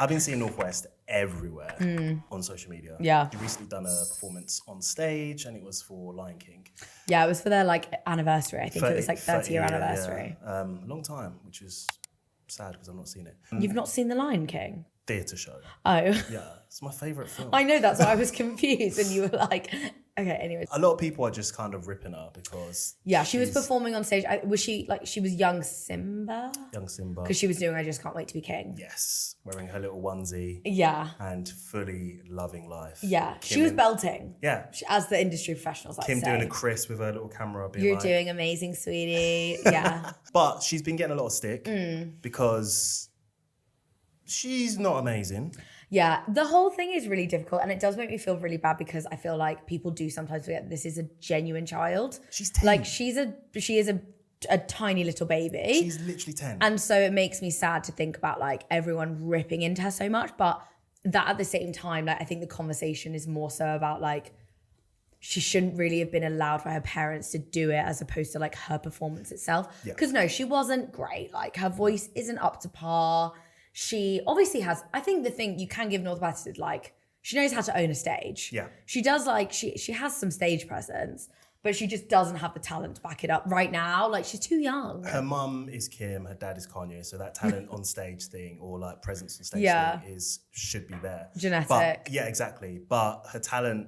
I've been seeing Northwest everywhere on social media. Yeah. She recently done a performance on stage and it was for Lion King. Yeah, it was for their like anniversary. I think it was like 30-year anniversary. Yeah. Long time, which is sad because I've not seen it. You've not seen The Lion King? Theatre show. Oh. Yeah, it's my favourite film. I know, that's why I was confused and you were like, okay, anyways. A lot of people are just kind of ripping her because... Yeah, she was performing on stage. She was young Simba? Young Simba. Because she was doing I Just Can't Wait to Be King. Yes, wearing her little onesie. Yeah. And fully loving life. Yeah, she was belting. Yeah. As the industry professionals like to say. Kim doing a Chris with her little camera. Being You're doing amazing, sweetie. Yeah. But she's been getting a lot of stick because she's not amazing. Yeah, the whole thing is really difficult and it does make me feel really bad because I feel like people do sometimes forget this is a genuine child. She's 10. Like she is a tiny little baby. She's literally 10. And so it makes me sad to think about like everyone ripping into her so much. But that at the same time, like I think the conversation is more so about like she shouldn't really have been allowed by her parents to do it as opposed to like her performance itself. Because no, she wasn't great. Like her voice isn't up to par. She obviously has, I think the thing you can give North West is like, she knows how to own a stage. Yeah. She does like, she has some stage presence, but she just doesn't have the talent to back it up right now. Like she's too young. Her mum is Kim, her dad is Kanye. So that talent on stage thing or like presence on stage thing should be there. Genetic. But, yeah, exactly. But her talent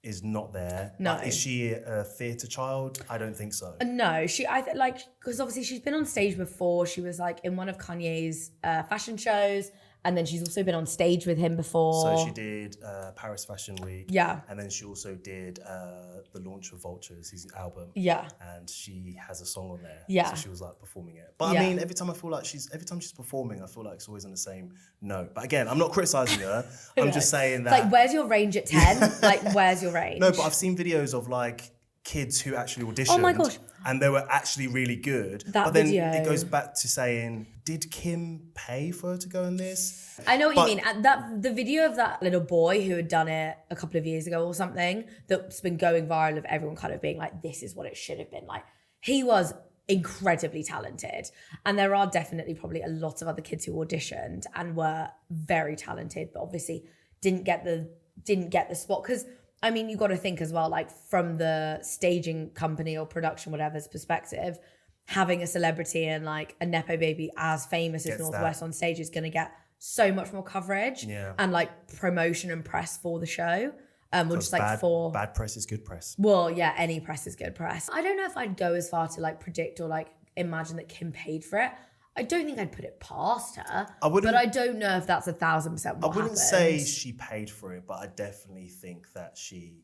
is not there. No. Is she a theatre child? I don't think so. No, because obviously she's been on stage before. She was like in one of Kanye's fashion shows. And then she's also been on stage with him before. So she did Paris Fashion Week. Yeah. And then she also did the launch of Vultures, his album. Yeah. And she has a song on there. Yeah. So she was like performing it. But I mean, every time she's performing, I feel like it's always on the same note. But again, I'm not criticizing her. I'm just saying that. Like, where's your range at 10? Like, where's your range? No, but I've seen videos of like kids who actually auditioned. Oh my gosh. And they were actually really good. But then it goes back to saying, did Kim pay for her to go in this? I know what you mean. And the video of that little boy who had done it a couple of years ago or something that's been going viral of everyone kind of being like, this is what it should have been. Like, he was incredibly talented. And there are definitely probably a lot of other kids who auditioned and were very talented, but obviously didn't get the spot. Because I mean, you got to think as well, like from the staging company or production, whatever's perspective, having a celebrity and like a Nepo baby as famous as North West on stage is going to get so much more coverage and like promotion and press for the show. Or just like bad press is good press. Well, yeah, any press is good press. I don't know if I'd go as far to like predict or like imagine that Kim paid for it. I don't think I'd put it past her, but I don't know if that's 1,000% what I wouldn't happened. say she paid for it, but I definitely think that she...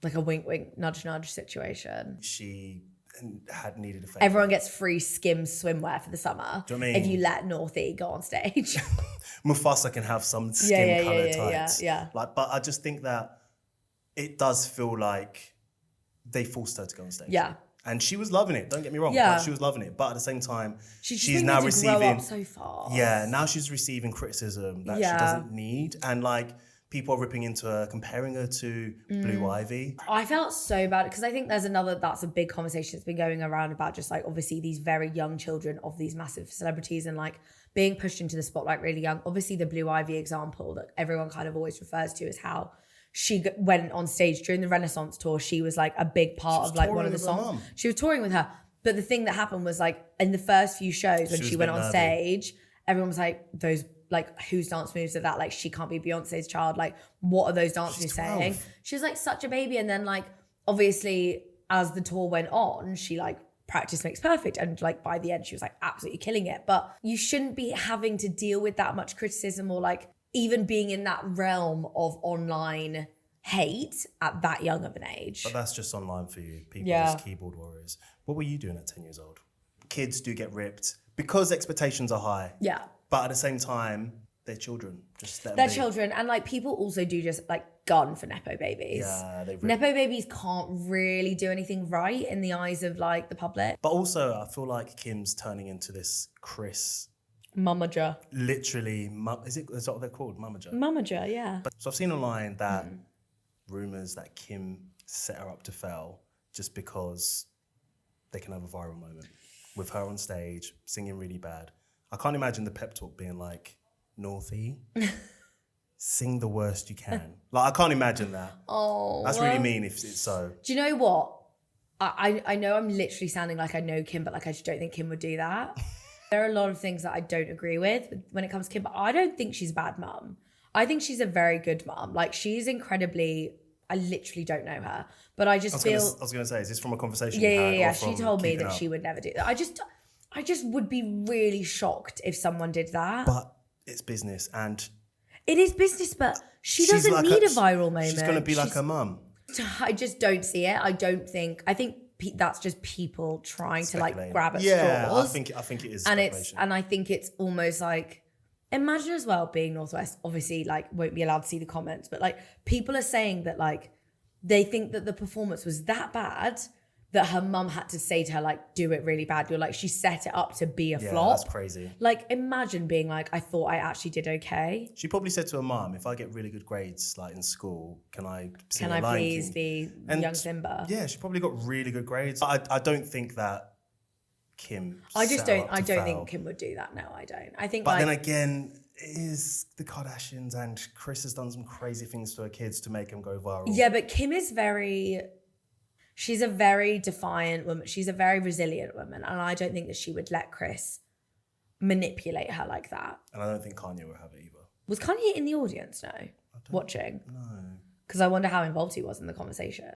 Like a wink, wink, nudge, nudge situation. She had needed a favour. Everyone gets free Skims swimwear for the summer. Do you know what I mean? If you let Northie go on stage. Mufasa can have some skin colour tights. Yeah. Like, but I just think that it does feel like they forced her to go on stage. Yeah. And she was loving it. Don't get me wrong. Yeah. She was loving it. But at the same time, she's now receiving... grow up so fast. Yeah, now she's receiving criticism that she doesn't need. And like, people are ripping into her, comparing her to Blue Ivy. I felt so bad because I think that's a big conversation that's been going around about just like obviously these very young children of these massive celebrities and like being pushed into the spotlight really young. Obviously the Blue Ivy example that everyone kind of always refers to is how she went on stage during the Renaissance tour. She was like a big part of like one of the songs. She was touring with her. But the thing that happened was like in the first few shows when she went on stage, everyone was like, those like whose dance moves are that? Like she can't be Beyonce's child. Like what are those dance moves saying? She was like such a baby. And then like obviously as the tour went on, she like practice makes perfect. And like by the end she was like absolutely killing it. But you shouldn't be having to deal with that much criticism or like even being in that realm of online hate at that young of an age. But that's just online for you. People are just keyboard warriors. What were you doing at 10 years old? Kids do get ripped because expectations are high. Yeah. But at the same time, they're children. Just let them They're be. children. And like people also do just like gun for Nepo babies. Yeah, they Nepo babies can't really do anything right in the eyes of like the public. But also, I feel like Kim's turning into this Chris... Mummager. Literally, is that what they're called? Mummager? Mummager, yeah. So I've seen online that rumours that Kim set her up to fail just because they can have a viral moment with her on stage singing really bad. I can't imagine the pep talk being like, Naughty. Sing the worst you can. Like, I can't imagine that. Oh. That's really mean if it's so. Do you know what? I know I'm literally sounding like I know Kim, but like I just don't think Kim would do that. There are a lot of things that I don't agree with when it comes to Kim, but I don't think she's a bad mum. I think she's a very good mum. Like, she's incredibly, I literally don't know her, but I just feel... I was going to say, is this from a conversation Yeah, you had? yeah. Or from She told me keeping that up? she would never do that. I just would be really shocked if someone did that. But it's business, and... It is business, but she she's doesn't like need a viral moment. She's going to be like her mum. I just don't see it. I think that's just people trying to like grab at straws. Yeah, I think it is speculation. And I think it's almost like, imagine as well being Northwest, obviously like won't be allowed to see the comments, but like people are saying that like they think that the performance was that bad that her mum had to say to her like, do it really bad. You're like, she set it up to be a flop. That's crazy. Like, imagine being like, I thought I actually did okay. She probably said to her mum, if I get really good grades like in school, can I sing Can I Lion please King? be young Simba? Yeah, she probably got really good grades. I don't think that Kim I don't fail. think Kim would do that. No, I don't. I think But then again, it is the Kardashians, and Kris has done some crazy things to her kids to make them go viral. Yeah, but Kim is she's a very defiant woman. She's a very resilient woman. And I don't think that she would let Kris manipulate her like that. And I don't think Kanye will have it either. Was Kanye in the audience? No. Watching? No. Because I wonder how involved he was in the conversation.